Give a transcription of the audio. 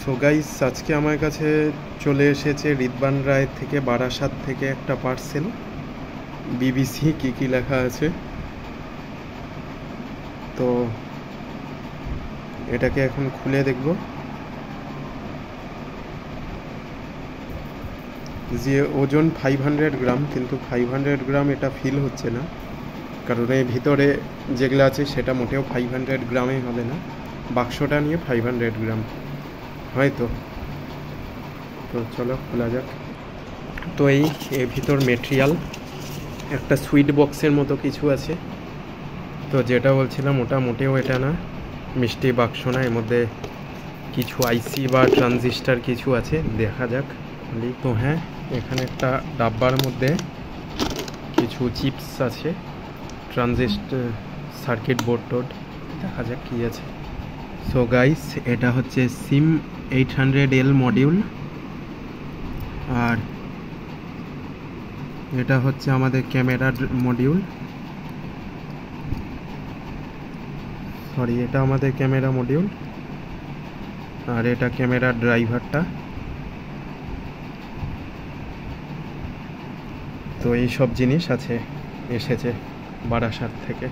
So guys, আজকে আমার কাছে চলে এসেছে রিদবান রায় থেকে বারাসাত থেকে একটা পার্সেল। বিবিসি কি লেখা আছে, তো এটাকে এখন খুলে দেখব। যে ওজন 500 গ্রাম, কিন্তু 500 গ্রাম এটা ফিল হচ্ছে না, কারণ এই ভিতরে যেগুলো আছে সেটা মোটেও 500 গ্রামে হবে না। বাক্সটা নিয়ে 500 গ্রাম হয়তো। তো চলো খোলা যাক। তো এই ভিতর মেটেরিয়াল একটা সুইট বক্সের মতো কিছু আছে। তো যেটা বলছিলাম ওটা মোটেও এটা না, মিষ্টি বাক্স না। এর মধ্যে কিছু আইসি বা ট্রানজিস্টার কিছু আছে, দেখা যাক। তো হ্যাঁ, এখানে একটা ডাব্বার মধ্যে কিছু চিপস আছে, ট্রানজিস্টার, সার্কিট বোর্ড টোড, দেখা যাক কি আছে। সো গাইস, এটা হচ্ছে সিম 800L মডিউল, আর এটা হচ্ছে আমাদের ক্যামেরার মডিউল। এটা আমাদের ক্যামেরা মডিউল, আর এটা ক্যামেরার ড্রাইভারটা। তো এই সব জিনিস আছে, এসেছে বারাসাত থেকে।